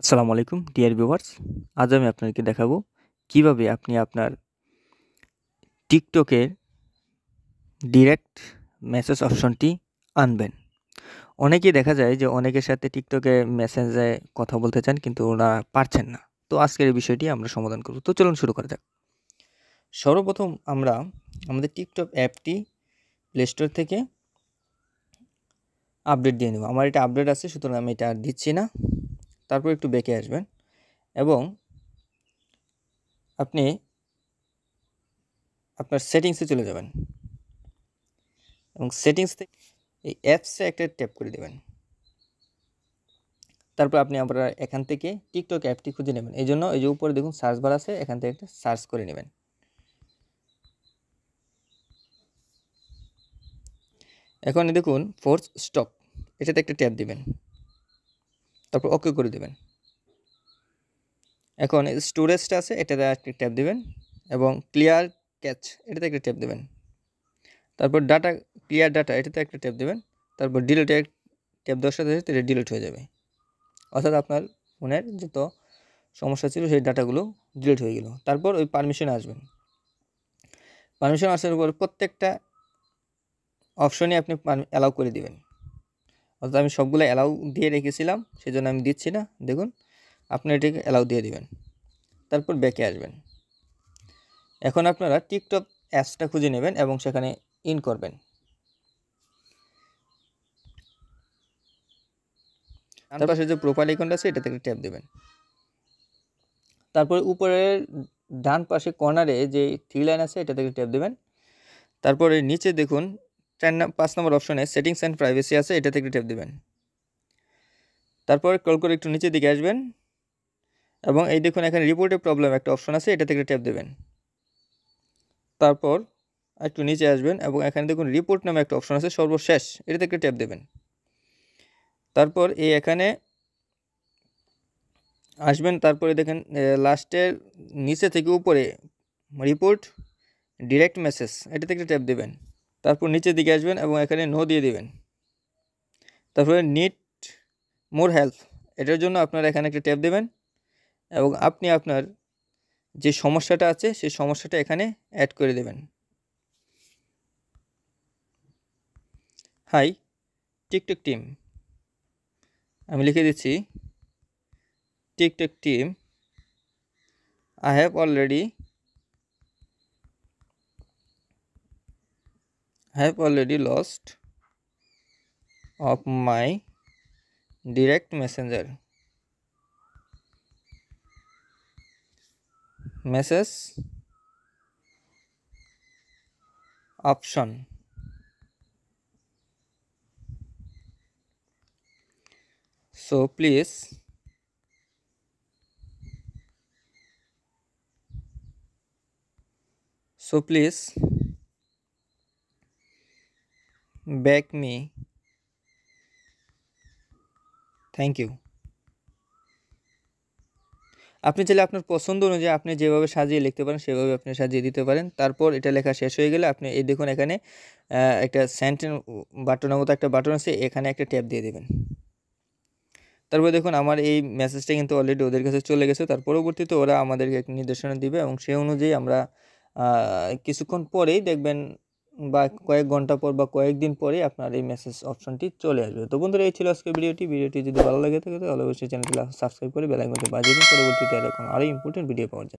আসসালামু আলাইকুম dear viewers. আজ আমি আপনাদেরকে দেখাবো কিভাবে আপনি আপনার টিকটকের ডিরেক্ট মেসেজ অপশনটি আনবেন। অনেকেই দেখা যায় যে অনেকের সাথে টিকটকে মেসেজে কথা বলতে চান কিন্তু ওরা পারছেন না। তো আজকের এই বিষয়টি আমরা সমাধান করব। তো চলুন শুরু করা যাক। সর্বপ্রথম আমরা আমাদের টিকটক অ্যাপটি প্লে স্টোর থেকে আপডেট দিয়ে নেব। আমার এটা আপডেট আছে, সুতরাং আমি এটা আর দিচ্ছি না। তারপর একটু ব্যাকে আসবেন এবং আপনি আপনার সেটিংসে চলে যাবেন এবং সেটিংস থেকে এই অ্যাপসে একটা ট্যাপ করে দেবেন। তারপর আপনি আপনার এখান থেকে টিকটক অ্যাপটি খুঁজে নেবেন। এই জন্য এই যে উপরে দেখুন সার্চ বার আছে, এখান থেকে একটা সার্চ করে নেবেন। এখন দেখুন ফোর্স স্টপ, এটাতে একটা ট্যাপ দিবেন, তারপর ওকে করে দেবেন। এখন স্টোরেজটা আছে, এটাতে একটা ট্যাপ দিবেন এবং ক্লিয়ার ক্যাচ, এটাতে একটা ট্যাপ দেবেন। তারপর ডাটা, ক্লিয়ার ডাটা, এটাতে একটা ট্যাপ দেবেন। তারপর ডিলিটে ট্যাপ দেওয়ার সাথে সাথে এটা ডিলিট হয়ে যাবে, অর্থাৎ আপনার ফোনের যত সমস্যা ছিল সেই ডাটাগুলো ডিলিট হয়ে গেল। তারপর ওই পারমিশনে আসবেন। পারমিশন আসার পর প্রত্যেকটা অপশনই আপনি অ্যালাউ করে দিবেন। অর্থাৎ আমি সবগুলো অ্যালাউ দিয়ে রেখেছিলাম, সেই জন্য আমি দিচ্ছি না। দেখুন আপনি এটাকে অ্যালাউ দিয়ে দিবেন। তারপর ব্যাকে আসবেন। এখন আপনারা টিকটক অ্যাপসটা খুঁজে নেবেন এবং সেখানে ইন করবেন। তার পাশে যে প্রোফাইল আইকনটা আছে, এটাতে একটা ট্যাপ দেবেন। তারপর উপরের ডান পাশে কর্নারে যে থ্রি লাইন আছে, এটাতে একটা ট্যাপ দেবেন। তারপরে নিচে দেখুন 5 নম্বর অপশনে সেটিংস অ্যান্ড প্রাইভেসি আছে, এটাতে একটা ট্যাপ দেবেন। তারপর কল করে একটু নিচের দিকে আসবেন এবং এই দেখুন এখানে রিপোর্টের প্রবলেম একটা অপশন আছে, এটাতে একটা ট্যাপ দেবেন। তারপর একটু নিচে আসবেন এবং এখানে দেখুন রিপোর্ট নামে একটা অপশন আছে সর্বশেষ, এটাতে একটা ট্যাপ দেবেন। তারপর এই এখানে আসবেন, তারপরে দেখেন লাস্টের নিচে থেকে উপরে রিপোর্ট ডিরেক্ট মেসেজ, এটাতে একটা ট্যাপ দেবেন। তারপর নিচের দিকে আসবেন এবং এখানে নো দিয়ে দেবেন। তারপরে নিড মোর হেল্প, এটার জন্য আপনারা এখানে একটা ট্যাপ দেবেন এবং আপনি আপনার যে সমস্যাটা আছে সেই সমস্যাটা এখানে অ্যাড করে দেবেন। হাই টিকটক টিম, আমি লিখে দিচ্ছি TikTok team, I have already lost of my direct messenger message option, so please back me, thank you। আপনি চাইলে আপনার পছন্দ অনুযায়ী আপনি যেভাবে সাজিয়ে লিখতে পারেন সেভাবে আপনি সাজিয়ে দিতে পারেন। তারপর এটা লেখা শেষ হয়ে গেলে আপনি এই দেখুন এখানে একটা সেন্ড বাটনের মতো একটা বাটন আছে, এখানে একটা ট্যাপ দিয়ে দেবেন। তারপর দেখুন আমার এই মেসেজটা কিন্তু অলরেডি ওদের কাছে চলে গেছে। তার পরবর্তীতে ওরা আমাদেরকে একটা নির্দেশনা দিবে এবং সেই অনুযায়ী আমরা কিছুক্ষণ পরেই দেখবেন বা কয়েক ঘন্টা পর বা কয়েকদিন পরেই আপনার এই মেসেজ অপশনটি চলে আসবে। তো বন্ধুরা, এই ছিল আজকের ভিডিওটি যদি ভালো লাগে থাকে তাহলে অবশ্যই চ্যানেলটি সাবস্ক্রাইব করে বেল আইকনটি বাজিয়ে দিন, পরবর্তীতে এরকম আরও ইম্পর্টেন্ট ভিডিও পাওয়ার জন্য।